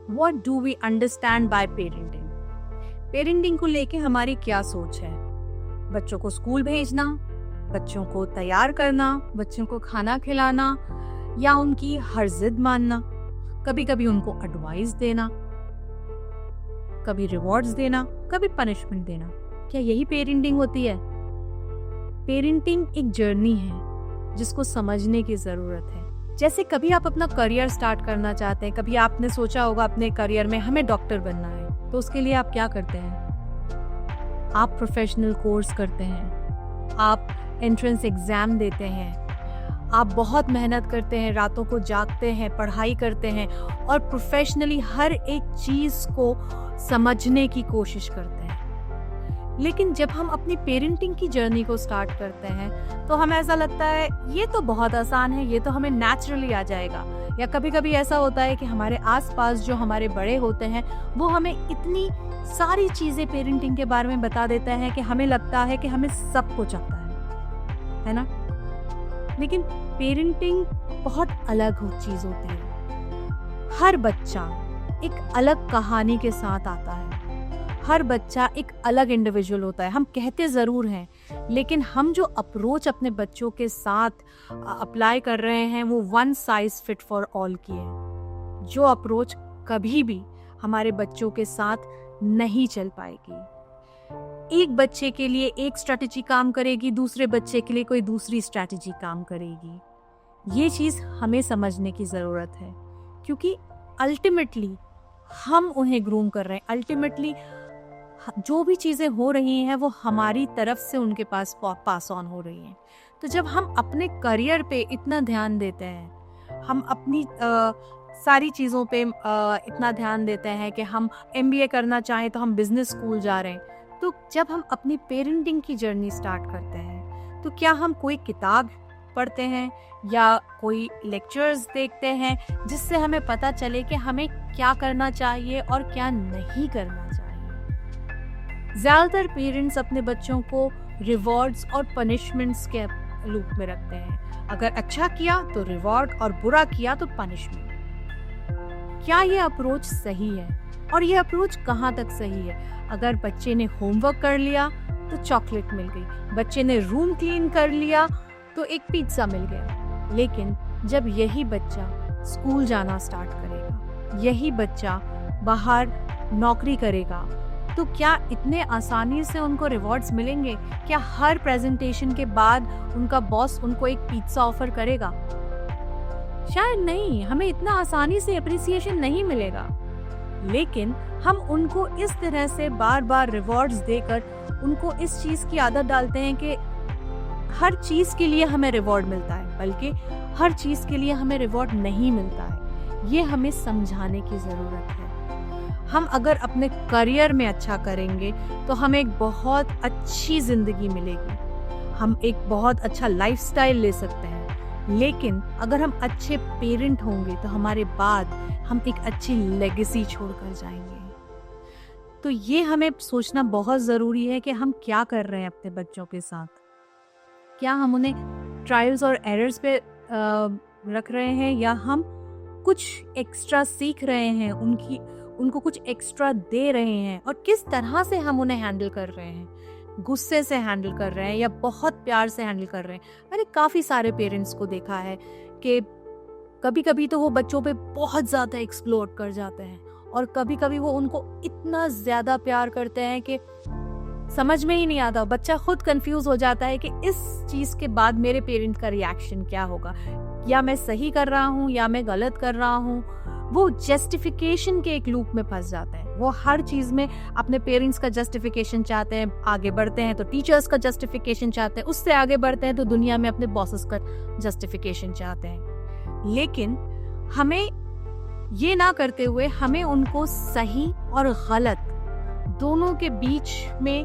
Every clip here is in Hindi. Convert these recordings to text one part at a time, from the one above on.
What do we understand by parenting? Parenting को लेके हमारी क्या सोच है? बच्चों को स्कूल भेजना, बच्चों को तैयार करना, बच्चों को खाना खिलाना, या उनकी हर जिद मानना, कभी कभी उनको एडवाइस देना, कभी रिवॉर्ड्स देना, कभी पनिशमेंट देना। क्या यही पेरेंटिंग होती है? पेरेंटिंग एक जर्नी है जिसको समझने की जरूरत है। जैसे कभी आप अपना करियर स्टार्ट करना चाहते हैं, कभी आपने सोचा होगा अपने करियर में हमें डॉक्टर बनना है, तो उसके लिए आप क्या करते हैं? आप प्रोफेशनल कोर्स करते हैं, आप एंट्रेंस एग्जाम देते हैं, आप बहुत मेहनत करते हैं, रातों को जागते हैं, पढ़ाई करते हैं और प्रोफेशनली हर एक चीज को समझने की कोशिश करते हैं। लेकिन जब हम अपनी पेरेंटिंग की जर्नी को स्टार्ट करते हैं तो हमें ऐसा लगता है ये तो बहुत आसान है, ये तो हमें नेचुरली आ जाएगा। या कभी कभी ऐसा होता है कि हमारे आसपास जो हमारे बड़े होते हैं वो हमें इतनी सारी चीजें पेरेंटिंग के बारे में बता देते हैं कि हमें लगता है कि हमें सब कुछ आता है ना? लेकिन पेरेंटिंग बहुत अलग चीज होती है। हर बच्चा एक अलग कहानी के साथ आता है, हर बच्चा एक अलग इंडिविजुअल होता है। हम कहते ज़रूर हैं, लेकिन हम जो अप्रोच अपने बच्चों के साथ अप्लाई कर रहे हैं वो one size fit for all की है। जो अप्रोच कभी भी हमारे बच्चों के साथ नहीं चल पाएगी। एक बच्चे के लिए एक स्ट्रैटेजी काम करेगी, दूसरे बच्चे के लिए कोई दूसरी स्ट्रैटेजी काम करेगी। ये चीज़ हमें समझने की ज़रूरत है, क्योंकि अल्टीमेटली हम उन्हें ग्रूम कर रहे हैं। अल्टीमेटली जो भी चीज़ें हो रही हैं वो हमारी तरफ से उनके पास पास ऑन हो रही हैं। तो जब हम अपने करियर पे इतना ध्यान देते हैं, हम अपनी सारी चीज़ों पे इतना ध्यान देते हैं कि हम MBA करना चाहें तो हम बिजनेस स्कूल जा रहे हैं, तो जब हम अपनी पेरेंटिंग की जर्नी स्टार्ट करते हैं तो क्या हम कोई किताब पढ़ते हैं या कोई लेक्चर्स देखते हैं जिससे हमें पता चले कि हमें क्या करना चाहिए और क्या नहीं करना चाहिए? ज़्यादातर पेरेंट्स अपने बच्चों को रिवॉर्ड्स और पनिशमेंट्स के लूप में रखते हैं। अगर अच्छा किया तो रिवॉर्ड और बुरा किया तो पनिशमेंट। क्या ये अप्रोच सही है? और ये अप्रोच कहाँ तक सही है? अगर बच्चे ने होमवर्क कर लिया तो चॉकलेट मिल गई, बच्चे ने रूम क्लीन कर लिया तो एक पिज्ज़ा मिल गया। लेकिन जब यही बच्चा स्कूल जाना स्टार्ट करेगा, यही बच्चा बाहर नौकरी करेगा, तो क्या इतने आसानी से उनको रिवॉर्ड्स मिलेंगे? क्या हर प्रेजेंटेशन के बाद उनका बॉस उनको एक पिज्ज़ा ऑफर करेगा? शायद नहीं, हमें इतना आसानी से अप्रिसिएशन नहीं मिलेगा। लेकिन हम उनको इस तरह से बार बार रिवॉर्ड्स देकर उनको इस चीज़ की आदत डालते हैं कि हर चीज़ के लिए हमें रिवॉर्ड मिलता है, बल्कि हर चीज़ के लिए हमें रिवॉर्ड नहीं मिलता है। ये हमें समझाने की ज़रूरत है। हम अगर अपने करियर में अच्छा करेंगे तो हमें एक बहुत अच्छी ज़िंदगी मिलेगी, हम एक बहुत अच्छा लाइफस्टाइल ले सकते हैं। लेकिन अगर हम अच्छे पेरेंट होंगे तो हमारे बाद हम एक अच्छी लेगेसी छोड़कर जाएंगे। तो ये हमें सोचना बहुत ज़रूरी है कि हम क्या कर रहे हैं अपने बच्चों के साथ। क्या हम उन्हें ट्रायल्स और एरर्स पे रख रहे हैं, या हम कुछ एक्स्ट्रा सीख रहे हैं, उनको कुछ एक्स्ट्रा दे रहे हैं? और किस तरह से हम उन्हें हैंडल कर रहे हैं? गुस्से से हैंडल कर रहे हैं या बहुत प्यार से हैंडल कर रहे हैं? मैंने काफ़ी सारे पेरेंट्स को देखा है कि कभी कभी तो वो बच्चों पे बहुत ज़्यादा एक्सप्लोड कर जाते हैं, और कभी कभी वो उनको इतना ज़्यादा प्यार करते हैं कि समझ में ही नहीं आता। बच्चा खुद कंफ्यूज हो जाता है कि इस चीज़ के बाद मेरे पेरेंट का रिएक्शन क्या होगा, या मैं सही कर रहा हूँ या मैं गलत कर रहा हूँ। वो जस्टिफिकेशन के एक लूप में फंस जाते हैं। वो हर चीज़ में अपने पेरेंट्स का जस्टिफिकेशन चाहते हैं, आगे बढ़ते हैं तो टीचर्स का जस्टिफिकेशन चाहते हैं, उससे आगे बढ़ते हैं तो दुनिया में अपने बॉसेस का जस्टिफिकेशन चाहते हैं। लेकिन हमें ये ना करते हुए हमें उनको सही और गलत दोनों के बीच में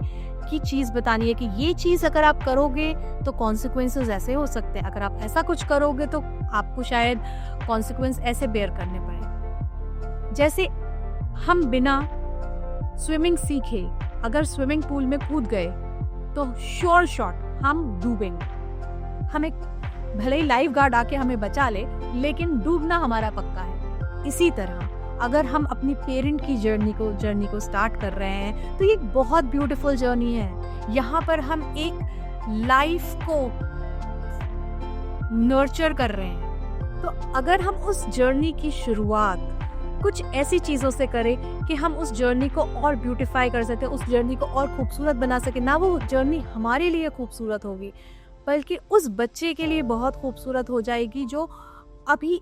की चीज़ बतानी है कि ये चीज़ अगर आप करोगे तो कॉन्सिक्वेंसेस ऐसे हो सकते हैं, अगर आप ऐसा कुछ करोगे तो आपको शायद कॉन्सिक्वेंस ऐसे बेयर करने पड़े। जैसे हम बिना स्विमिंग सीखे अगर स्विमिंग पूल में कूद गए तो श्योर शॉट हम डूबेंगे। हमें भले ही लाइफ गार्ड आके हमें बचा ले, लेकिन डूबना हमारा पक्का है। इसी तरह अगर हम अपनी पेरेंट की जर्नी को स्टार्ट कर रहे हैं तो ये एक बहुत ब्यूटीफुल जर्नी है। यहाँ पर हम एक लाइफ को नर्चर कर रहे हैं। तो अगर हम उस जर्नी की शुरुआत कुछ ऐसी चीज़ों से करें कि हम उस जर्नी को और ब्यूटीफाई कर सकते हैं, उस जर्नी को और खूबसूरत बना सके, ना वो जर्नी हमारे लिए खूबसूरत होगी बल्कि उस बच्चे के लिए बहुत खूबसूरत हो जाएगी जो अभी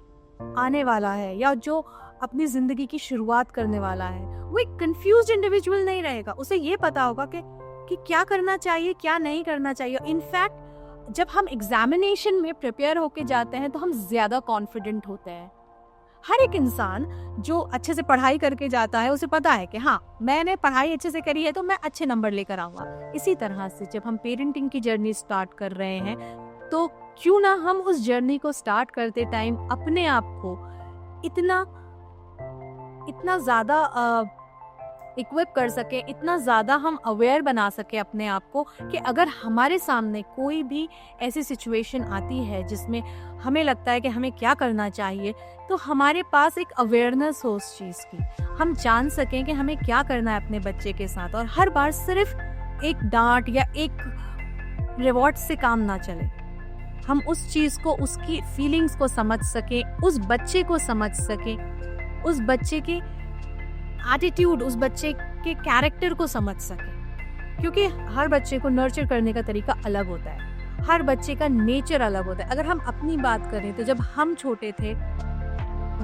आने वाला है या जो अपनी ज़िंदगी की शुरुआत करने वाला है। वो एक कंफ्यूज्ड इंडिविजुअल नहीं रहेगा, उसे ये पता होगा कि क्या करना चाहिए, क्या नहीं करना चाहिए। इनफैक्ट जब हम एग्जामिनेशन में प्रिपेयर होके जाते हैं तो हम ज़्यादा कॉन्फिडेंट होते हैं। हर एक इंसान जो अच्छे से पढ़ाई करके जाता है उसे पता है कि हाँ, मैंने पढ़ाई अच्छे से करी है तो मैं अच्छे नंबर लेकर आऊँगा। इसी तरह से जब हम पेरेंटिंग की जर्नी स्टार्ट कर रहे हैं तो क्यों ना हम उस जर्नी को स्टार्ट करते टाइम अपने आप को इतना ज़्यादा इक्विप कर सके, इतना ज़्यादा हम अवेयर बना सके अपने आप को कि अगर हमारे सामने कोई भी ऐसी सिचुएशन आती है जिसमें हमें लगता है कि हमें क्या करना चाहिए, तो हमारे पास एक अवेयरनेस हो उस चीज़ की। हम जान सकें कि हमें क्या करना है अपने बच्चे के साथ और हर बार सिर्फ एक डांट या एक रिवॉर्ड से काम ना चले। हम उस चीज़ को, उसकी फीलिंग्स को समझ सकें, उस बच्चे को समझ सकें, उस बच्चे के एटीट्यूड, उस बच्चे के कैरेक्टर को समझ सके। क्योंकि हर बच्चे को नर्चर करने का तरीका अलग होता है, हर बच्चे का नेचर अलग होता है। अगर हम अपनी बात करें तो जब हम छोटे थे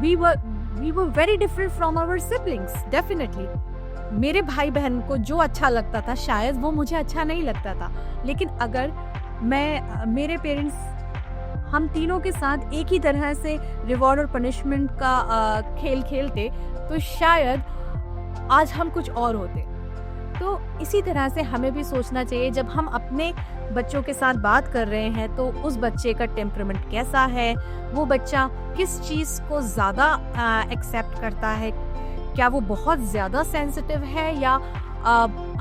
we were very different from our siblings, definitely। मेरे भाई बहन को जो अच्छा लगता था शायद वो मुझे अच्छा नहीं लगता था, लेकिन अगर मेरे पेरेंट्स हम तीनों के साथ एक ही तरह से रिवॉर्ड और पनिशमेंट का खेल खेलते तो शायद आज हम कुछ और होते। तो इसी तरह से हमें भी सोचना चाहिए जब हम अपने बच्चों के साथ बात कर रहे हैं तो उस बच्चे का टेम्परामेंट कैसा है, वो बच्चा किस चीज़ को ज़्यादा एक्सेप्ट करता है, क्या वो बहुत ज़्यादा सेंसिटिव है या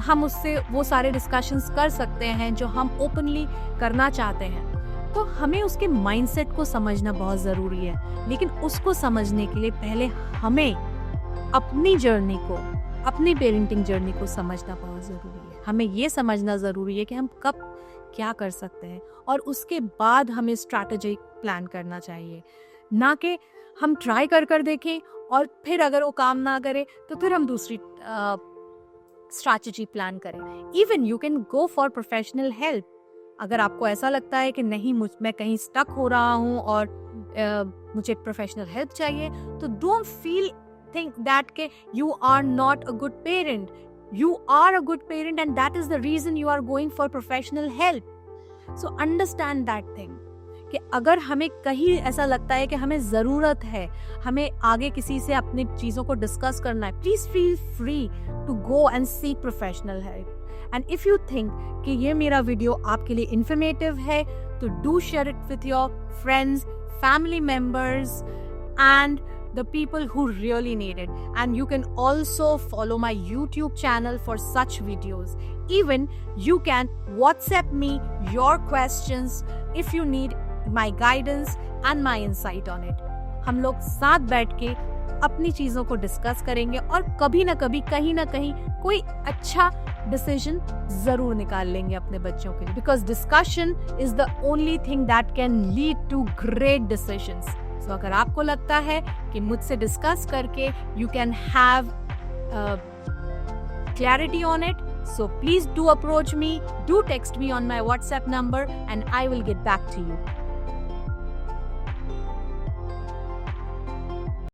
हम उससे वो सारे डिस्कशंस कर सकते हैं जो हम ओपनली करना चाहते हैं। तो हमें उसके माइंडसेट को समझना बहुत ज़रूरी है, लेकिन उसको समझने के लिए पहले हमें अपनी जर्नी को, अपनी पेरेंटिंग जर्नी को समझना बहुत ज़रूरी है। हमें ये समझना ज़रूरी है कि हम कब क्या कर सकते हैं और उसके बाद हमें स्ट्रैटेजिक प्लान करना चाहिए, ना कि हम ट्राई कर देखें और फिर अगर वो काम ना करे तो फिर हम दूसरी स्ट्रैटेजी प्लान करें। Even you can go for professional help. अगर आपको ऐसा लगता है कि नहीं मैं कहीं स्टक हो रहा हूँ और मुझे प्रोफेशनल हेल्प चाहिए, तो don't feel think that you are not a good parent. You are a good parent and that is the reason you are going for professional help. So understand that thing कि अगर हमें कहीं ऐसा लगता है कि हमें ज़रूरत है, हमें आगे किसी से अपनी चीज़ों को डिस्कस करना है, please feel free to go and seek professional help. And if you think कि ये मेरा वीडियो आपके लिए इन्फॉर्मेटिव है तो do share it with your friends, family members and the people who really need it. And you can also follow my YouTube channel for such videos. Even you can WhatsApp me your questions if you need my guidance and my insight on it. हम लोग साथ बैठ के अपनी चीज़ों को डिस्कस करेंगे और कभी ना कभी कहीं ना कहीं कोई अच्छा डिसीजन ज़रूर निकाल लेंगे अपने बच्चों के लिए, because discussion is the only thing that can lead to great decisions. तो अगर आपको लगता है कि मुझसे डिस्कस करके you can have clarity on it, so please do approach me, do text me on my WhatsApp number and I will get back to you.